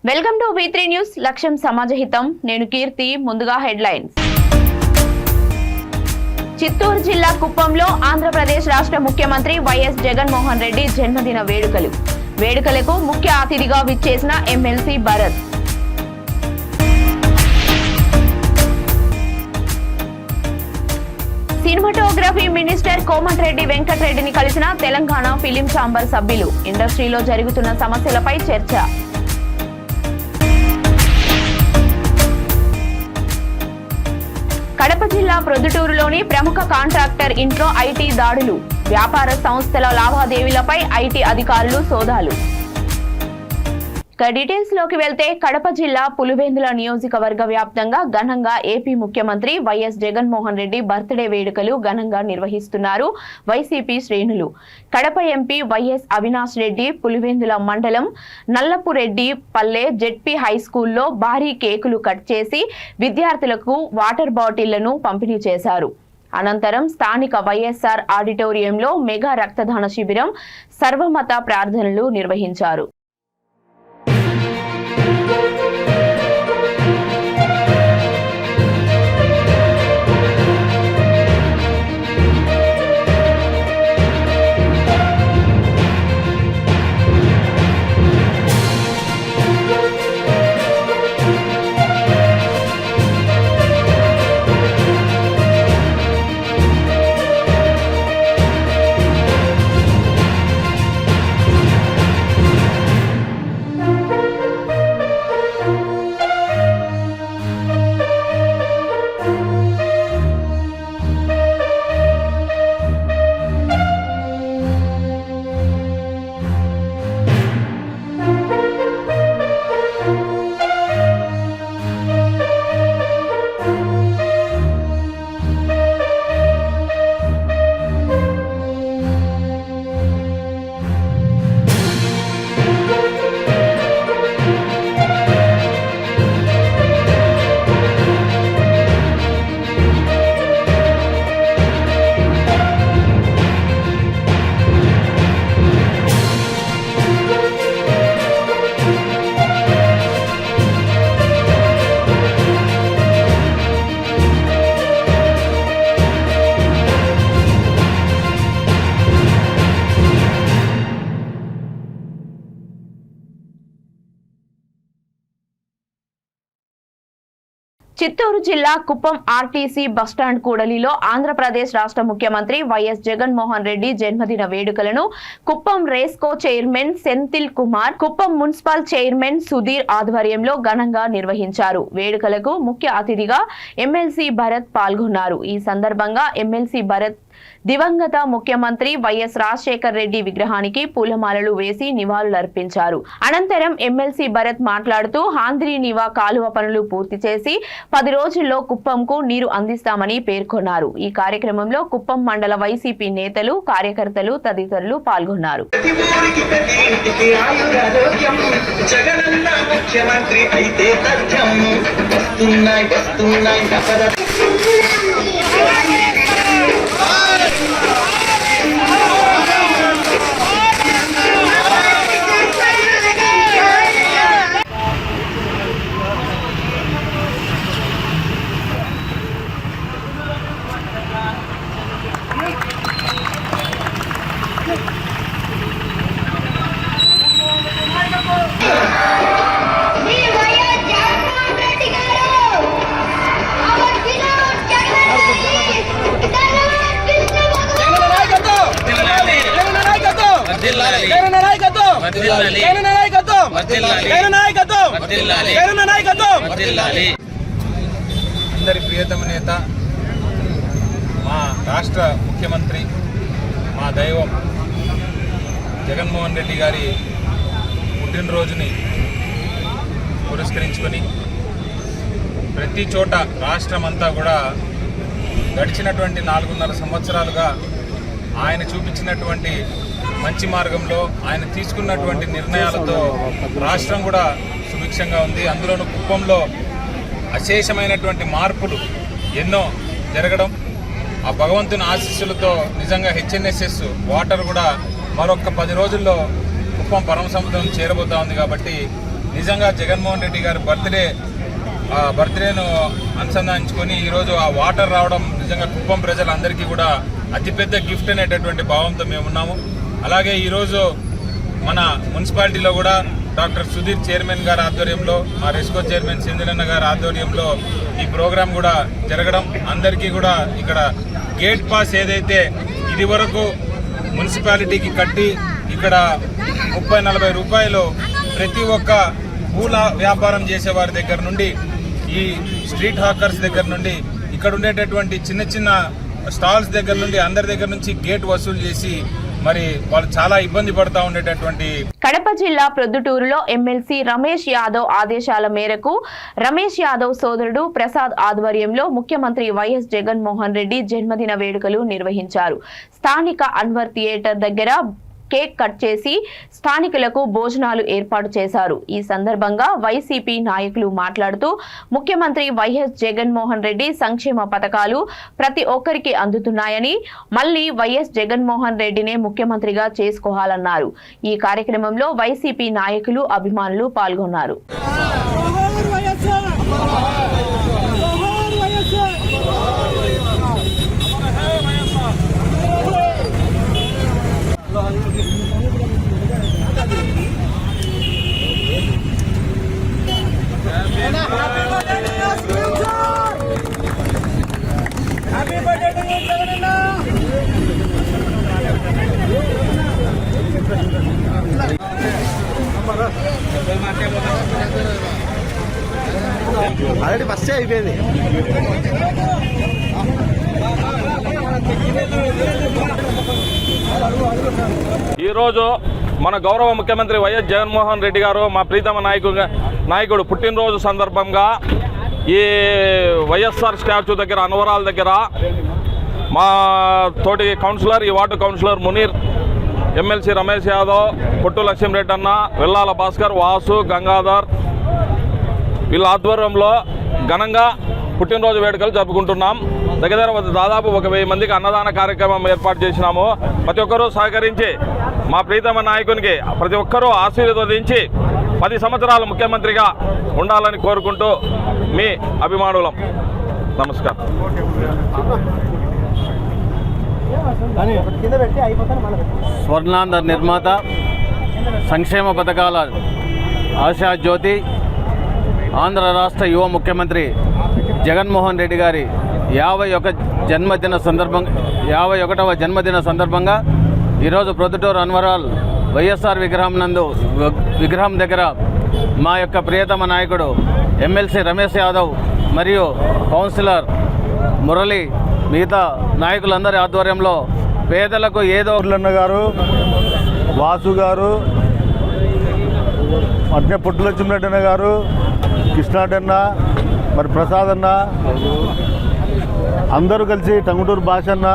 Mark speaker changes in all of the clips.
Speaker 1: Welcome to V3 news. లక్ష్యం సమాజహితం. నేను కీర్తి. ముందుగా హెడ్లైన్స్. చిత్తూరు జిల్లా కుప్పంలో ఆంధ్రప్రదేశ్ రాష్ట్ర ముఖ్యమంత్రి వైఎస్ జగన్మోహన్ రెడ్డి జన్మదిన వేడుకలకు ముఖ్య అతిథిగా విచ్చేసిన MLC Bharath. Cinematography minister Komatireddy వెంకటరెడ్డిని కలిసిన తెలంగాణ ఫిలిం ఛాంబర్ సభ్యులు. ఇండస్ట్రీలో జరుగుతున్న సమస్యలపై చర్చ. కడప జిల్లా ప్రొద్దుటూరులోని ప్రముఖ కాంట్రాక్టర్ ఇంట్లో ఐటీ దాడులు. వ్యాపార సంస్థల లావాదేవీలపై ఐటీ అధికారులు సోదాలు. డీటెయిల్స్ లోకి వెళ్తే కడప జిల్లా పులివెందుల నియోజకవర్గ వ్యాప్తంగా ఘనంగా ఏపీ ముఖ్యమంత్రి వైఎస్ జగన్మోహన్ రెడ్డి బర్త్డే వేడుకలు ఘనంగా నిర్వహిస్తున్నారు వైసీపీ శ్రేణులు. కడప ఎంపీ వైఎస్ అవినాష్ రెడ్డి పులివెందుల మండలం నల్లపురెడ్డి పల్లె జెడ్పీ హై స్కూల్లో భారీ కేకులు కట్ చేసి విద్యార్థులకు వాటర్ బాటిళ్లను పంపిణీ చేశారు. అనంతరం స్థానిక వైఎస్ఆర్ ఆడిటోరియంలో మెగా రక్తదాన శిబిరం, సర్వమత ప్రార్థనలు నిర్వహించారు. చిత్తూరు జిల్లా కుప్పం ఆర్టీసీ బస్టాండ్ కూడలిలో ఆంధ్రప్రదేశ్ రాష్ట్ర ముఖ్యమంత్రి వైఎస్ జగన్మోహన్ రెడ్డి జన్మదిన వేడుకలను Kuppam RESCO chairman Senthil Kumar, Kuppam municipal chairman Sudheer ఆధ్వర్యంలో ఘనంగా నిర్వహించారు. వేడుకలకు ముఖ్య అతిథిగా ఎమ్మెల్సీ భరత్ పాల్గొన్నారు. ఈ సందర్భంగా ఎమ్మెల్సీ భరత్ దివంగత ముఖ్యమంత్రి వైఎస్ రాజశేఖర్ రెడ్డి విగ్రహానికి పూలమాలలు వేసి నివాళులర్పించారు. అనంతరం ఎమ్మెల్సీ భరత్ మాట్లాడుతూ హాంద్రీ నివా కాలువ పనులు పూర్తి చేసి 10 రోజుల్లో కుప్పంకు నీరు అందిస్తామని పేర్కొన్నారు. ఈ కార్యక్రమంలో కుప్పం మండల వైసీపీ నేతలు, కార్యకర్తలు తదితరులు పాల్గొన్నారు.
Speaker 2: అందరి ప్రియతమ నేత, మా రాష్ట్ర ముఖ్యమంత్రి, మా దైవం జగన్మోహన్ రెడ్డి గారి పుట్టినరోజుని పురస్కరించుకొని ప్రతి చోట రాష్ట్రమంతా కూడా గడిచినటువంటి 4.5 సంవత్సరాలుగా ఆయన చూపించినటువంటి మంచి మార్గంలో ఆయన తీసుకున్నటువంటి నిర్ణయాలతో రాష్ట్రం కూడా సుభిక్షంగా ఉంది. అందులోనూ కుప్పంలో అశేషమైనటువంటి మార్పులు ఎన్నో జరగడం, ఆ భగవంతుని ఆశీస్సులతో నిజంగా హెచ్ఎన్ఎస్ఎస్ వాటర్ కూడా మరొక 10 రోజుల్లో కుప్పం పరమ సముద్రం చేరబోతా ఉంది. కాబట్టి నిజంగా జగన్మోహన్ రెడ్డి గారి బర్త్డేను అనుసంధానించుకొని ఈరోజు ఆ వాటర్ రావడం నిజంగా కుప్పం ప్రజలందరికీ కూడా అతిపెద్ద గిఫ్ట్ అనేటటువంటి భావంతో మేమున్నాము. అలాగే ఈరోజు మన మున్సిపాలిటీలో కూడా డాక్టర్ సుధీర్ చైర్మన్ గారి ఆధ్వర్యంలో, మా రెస్కో చైర్మన్ సింధులన్న గారి ఆధ్వర్యంలో ఈ ప్రోగ్రాం కూడా జరగడం, అందరికీ కూడా ఇక్కడ గేట్ పాస్ ఏదైతే ఇది వరకు మున్సిపాలిటీకి కట్టి ఇక్కడ 30-40 రూపాయలు ప్రతి ఒక్క పూల వ్యాపారం చేసేవారి దగ్గర నుండి, ఈ స్ట్రీట్ హాకర్స్ దగ్గర నుండి, ఇక్కడ ఉండేటటువంటి చిన్న చిన్న స్టాల్స్ దగ్గర నుండి అందరి దగ్గర నుంచి గేట్ వసూలు చేసి మరి వాళ్ళు చాలా ఇబ్బంది పడతా ఉండేటటువంటి.
Speaker 1: కడప జిల్లా ప్రొద్దుటూరులో ఎమ్మెల్సీ రమేష్ యాదవ్ ఆదేశాల మేరకు రమేష్ యాదవ్ సోదరుడు ప్రసాద్ ఆధ్వర్యంలో ముఖ్యమంత్రి వైఎస్ జగన్మోహన్ రెడ్డి జన్మదిన వేడుకలు నిర్వహించారు. స్థానిక అన్వర్ థియేటర్ దగ్గర కేక్ కట్ చేసి స్థానికులకు భోజనాలు ఏర్పాటు చేశారు. ఈ సందర్భంగా వైసీపీ నాయకులు మాట్లాడుతూ ముఖ్యమంత్రి వైఎస్ జగన్మోహన్ రెడ్డి సంక్షేమ పథకాలు ప్రతి ఒక్కరికి అందుతున్నాయని, మళ్లీ వైఎస్ జగన్మోహన్ రెడ్డినే ముఖ్యమంత్రిగా చేసుకోవాలన్నారు. ఈ కార్యక్రమంలో వైసీపీ నాయకులు, అభిమానులు పాల్గొన్నారు.
Speaker 3: ఆల్రెడీ ఫస్ట్ అయిపోయింది.
Speaker 4: ఈరోజు మన గౌరవ ముఖ్యమంత్రి వైఎస్ జగన్మోహన్ రెడ్డి గారు, మా ప్రీతమ నాయకుడు పుట్టినరోజు సందర్భంగా ఈ వైఎస్ఆర్ స్టాచ్యూ దగ్గర, అన్వరాల దగ్గర మా తోటి కౌన్సిలర్, ఈ ward councillor Munir, MLC Ramesh Yadav, Pottu Lakshmireddy అన్న, వెల్లాల భాస్కర్, వాసు, గంగాధర్ వీళ్ళ ఆధ్వర్యంలో ఘనంగా పుట్టినరోజు వేడుకలు జరుపుకుంటున్నాం. దగ్గర దాదాపు 1000 మందికి అన్నదాన కార్యక్రమం ఏర్పాటు చేసినాము. ప్రతి ఒక్కరూ సహకరించి మా ప్రీతమ నాయకునికి ప్రతి ఒక్కరూ ఆశీర్వదించి 10 సంవత్సరాలు ముఖ్యమంత్రిగా ఉండాలని కోరుకుంటూ మీ అభిమానులం. నమస్కారం.
Speaker 3: స్వర్ణాంధ్ర నిర్మాత, సంక్షేమ పథకాల ఆశాజ్యోతి, ఆంధ్ర రాష్ట్ర యువ ముఖ్యమంత్రి జగన్మోహన్ రెడ్డి గారి 51వ జన్మదిన సందర్భంగా ఈరోజు ప్రొద్దుటూరు అన్వరాల్ వైఎస్ఆర్ విగ్రహం దగ్గర మా యొక్క ప్రియతమ నాయకుడు ఎమ్మెల్సీ రమేష్ యాదవ్ మరియు కౌన్సిలర్ మురళి, మిగతా నాయకులందరి ఆధ్వర్యంలో పేదలకు ఏదో
Speaker 5: గారు, వాసు గారు, అట్నే పొట్టు లక్ష్మీరెడ్డి గారు, కృష్ణాటన్న, మరి ప్రసాద్ అన్న, అందరూ కలిసి టంగుటూరు భాషన్న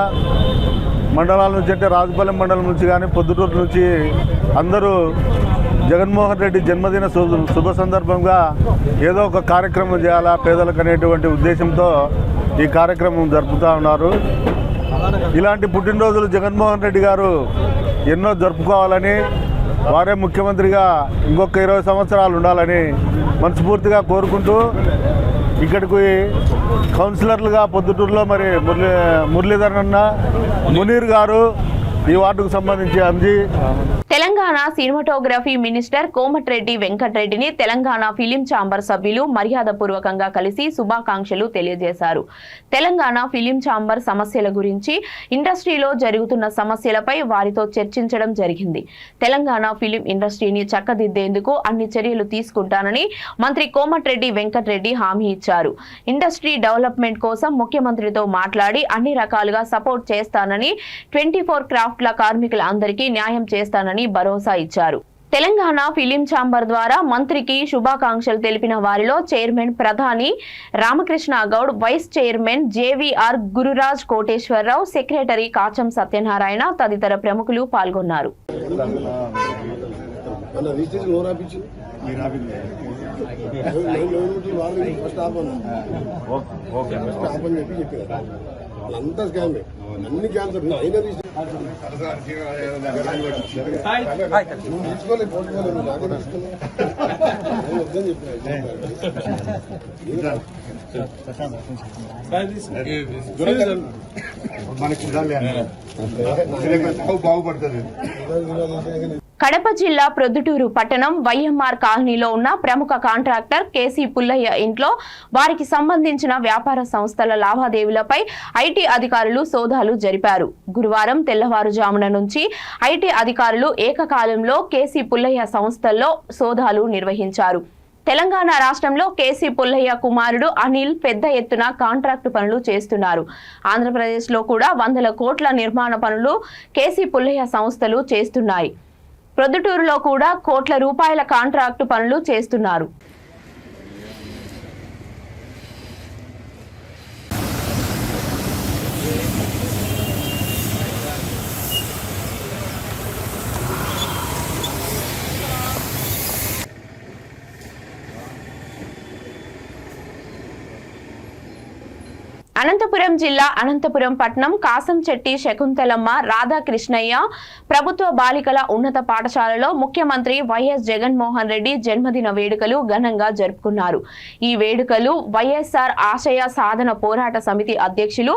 Speaker 5: మండలాల నుంచి, అంటే రాజుపాలెం మండలం నుంచి కానీ పొద్దుటూరు నుంచి అందరూ జగన్మోహన్ రెడ్డి జన్మదిన శుభ సందర్భంగా ఏదో ఒక కార్యక్రమం చేయాలా పేదలకు అనేటువంటి ఉద్దేశంతో ఈ కార్యక్రమం జరుపుతూ ఉన్నారు. ఇలాంటి పుట్టినరోజులు జగన్మోహన్ రెడ్డి గారు ఎన్నో జరుపుకోవాలని, వారే ముఖ్యమంత్రిగా ఇంకొక 20 సంవత్సరాలు ఉండాలని మనస్ఫూర్తిగా కోరుకుంటూ, ఇక్కడికి కౌన్సిలర్లుగా పొద్దుటూరులో మరి మురళీధరన్ అన్న, మునీర్ గారు, ఈ వార్డుకు సంబంధించి MG.
Speaker 1: Telangana cinematography minister Komatireddy వెంకటరెడ్డిని తెలంగాణ ఫిలిం ఛాంబర్ సభ్యులు మర్యాదపూర్వకంగా కలిసి శుభాకాంక్షలు తెలియజేశారు. తెలంగాణ ఫిలిం ఛాంబర్ సమస్యల గురించి, ఇండస్ట్రీలో జరుగుతున్న సమస్యలపై వారితో చర్చించడం జరిగింది. తెలంగాణ ఫిలిం ఇండస్ట్రీని చక్కదిద్దేందుకు అన్ని చర్యలు తీసుకుంటానని మంత్రి కోమటిరెడ్డి వెంకటరెడ్డి హామీ ఇచ్చారు. ఇండస్ట్రీ డెవలప్మెంట్ కోసం ముఖ్యమంత్రితో మాట్లాడి అన్ని రకాలుగా సపోర్ట్ చేస్తానని, 24 క్రాఫ్ట్ల కార్మికుల అందరికీ న్యాయం చేస్తానని భరోసా ఇచ్చారు. తెలంగాణ ఫిలిం ఛాంబర్ ద్వారా మంత్రికి శుభాకాంక్షలు తెలిపిన వారిలో chairman Pradhani Ramakrishna Goud, vice chairman JVR Gururaj Koteswararao, secretary Kacham Satyanarayana తదితర ప్రముఖులు పాల్గొన్నారు.
Speaker 6: అంతా స్కామే అన్ని క్యాన్సర్ అయినా తీసుకోలేదు పోట్టుకోలేదు నాకే తీసుకోలేదు మనకి బాగుపడుతుంది.
Speaker 1: కడప జిల్లా ప్రొద్దుటూరు పట్టణం వైఎంఆర్ కాలనీలో ఉన్న ప్రముఖ కాంట్రాక్టర్ కేసీ పుల్లయ్య ఇంట్లో వారికి సంబంధించిన వ్యాపార సంస్థల లావాదేవీలపై ఐటీ అధికారులు సోదాలు జరిపారు. గురువారం తెల్లవారుజామున నుంచి ఐటీ అధికారులు ఏకకాలంలో కేసీ పుల్లయ్య సంస్థల్లో సోదాలు నిర్వహించారు. తెలంగాణ రాష్ట్రంలో కేసీ పుల్లయ్య కుమారుడు అనిల్ పెద్ద ఎత్తున కాంట్రాక్టు పనులు చేస్తున్నారు. ఆంధ్రప్రదేశ్లో కూడా వందల కోట్ల నిర్మాణ పనులు కేసీ పుల్లయ్య సంస్థలు చేస్తున్నాయి. ప్రొద్దుటూరులో కూడా కోట్ల రూపాయల కాంట్రాక్టు పనులు చేస్తున్నారు. అనంతపురం జిల్లా అనంతపురం పట్టణం కాసంచెట్టి శకుంతలమ్మ రాధాకృష్ణయ్య ప్రభుత్వ బాలికల ఉన్నత పాఠశాలలో ముఖ్యమంత్రి వైఎస్ జగన్మోహన్ రెడ్డి జన్మదిన వేడుకలు ఘనంగా జరుపుకున్నారు. ఈ వేడుకలు వైఎస్ఆర్ ఆశయ సాధన పోరాట సమితి అధ్యక్షులు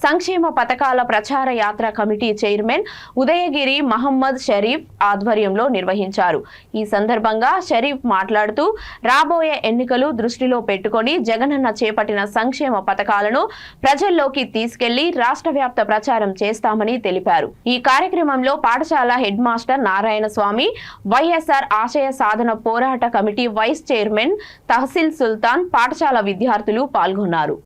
Speaker 1: సంక్షేమ పథకాల ప్రచార యాత్ర కమిటీ చైర్మన్ ఉదయగిరి మహమ్మద్ షరీఫ్ ఆధ్వర్యంలో నిర్వహించారు. ఈ సందర్భంగా షరీఫ్ మాట్లాడుతూ రాబోయే ఎన్నికలు దృష్టిలో పెట్టుకొని జగనన్న చేపట్టిన సంక్షేమ పథకాలను ప్రజల్లోకి తీసుకెళ్లి రాష్ట్ర వ్యాప్త ప్రచారం చేస్తామని తెలిపారు. ఈ కార్యక్రమంలో పాఠశాల హెడ్ మాస్టర్ నారాయణ స్వామి, వైఎస్ఆర్ ఆశయ సాధన పోరాట కమిటీ వైస్ చైర్మన్ తహసీల్ సుల్తాన్, పాఠశాల విద్యార్థులు పాల్గొన్నారు.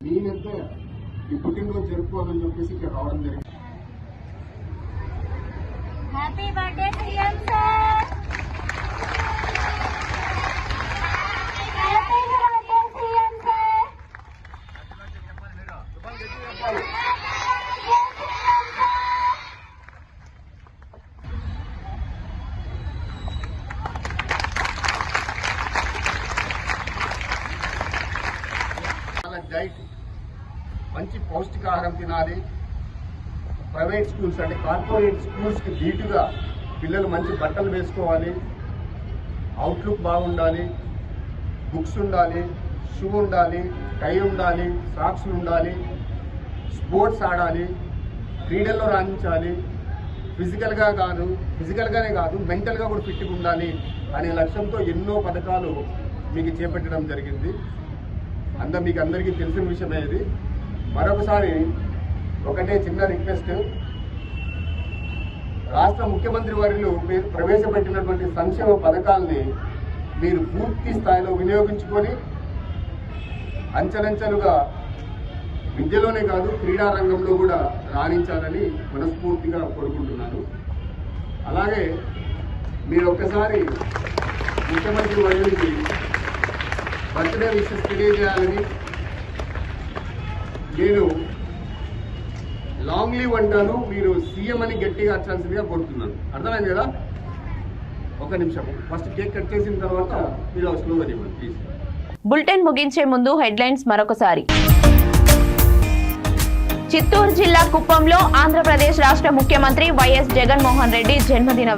Speaker 7: డైట్ మంచి పౌష్టికాహారం తినాలి. ప్రైవేట్ స్కూల్స్ అంటే కార్పొరేట్ స్కూల్స్కి ధీటుగా పిల్లలు మంచి బట్టలు వేసుకోవాలి, అవుట్లుక్ బాగుండాలి, బుక్స్ ఉండాలి, షూ ఉండాలి, టై ఉండాలి, సాక్స్లు ఉండాలి, స్పోర్ట్స్ ఆడాలి, క్రీడల్లో రాణించాలి, ఫిజికల్గానే కాదు మెంటల్గా కూడా ఫిట్గా ఉండాలి అనే లక్ష్యంతో ఎన్నో పథకాలు మీకు చేపట్టడం జరిగింది. మీకు అందరికీ తెలిసిన విషయమే ఇది. మరొకసారి ఒకటే చిన్న రిక్వెస్ట్, రాష్ట్ర ముఖ్యమంత్రి వర్యులు ప్రవేశపెట్టినటువంటి సంక్షేమ పథకాలని మీరు పూర్తి స్థాయిలో వినియోగించుకొని అంచెలంచెలుగా విద్యలోనే కాదు క్రీడా రంగంలో కూడా రాణించాలని మనస్ఫూర్తిగా కోరుకుంటున్నాను. అలాగే మీరు ఒక్కసారి ముఖ్యమంత్రి వర్యులకి బర్త్డే విషెస్ తెలియజేయాలని నేను లాంగ్ లీవ్ అంటాను, మీరు సీఎం అని గట్టిగా అర్చాల్సిందిగా కోరుతున్నాను. అర్థమైంది కదా? ఒక నిమిషం, ఫస్ట్ కేక్ కట్ చేసిన తర్వాత మీరు స్లోగా ఇవ్వండి ప్లీజ్.
Speaker 1: బులెటిన్ ముగించే ముందు హెడ్లైన్స్ మరొకసారి. చిత్తూరు జిల్లా కుప్పంలో ఆంధ్రప్రదేశ్ రాష్ట్ర ముఖ్యమంత్రి వైఎస్ జగన్మోహన్ రెడ్డి జన్మదిన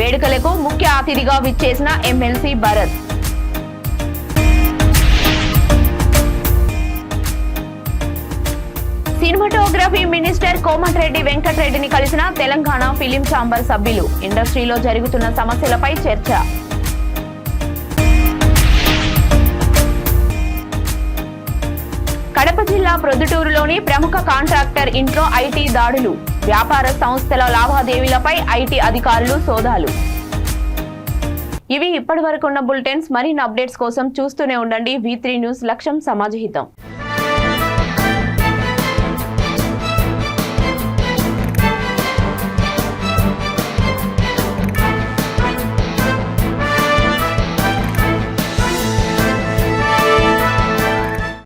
Speaker 1: వేడుకలకు ముఖ్య అతిథిగా విచ్చేసిన MLC Bharath. Cinematography minister Komatireddy వెంకటరెడ్డిని కలిసిన తెలంగాణ ఫిలిం ఛాంబర్ సభ్యులు. ఇండస్ట్రీలో జరుగుతున్న సమస్యలపై చర్చ. కడప జిల్లా ప్రొద్దుటూరులోని ప్రముఖ కాంట్రాక్టర్ ఇంట్లో ఐటీ దాడులు. వ్యాపార సంస్థల లావాదేవీలపై ఐటీ అధికారులు సోదాలు. ఇవి ఇప్పటివరకున్న బులెటిన్స్. మరిన్ని అప్డేట్స్ కోసం చూస్తూనే ఉండండి V3 న్యూస్. లక్ష్యం సమాజహితం.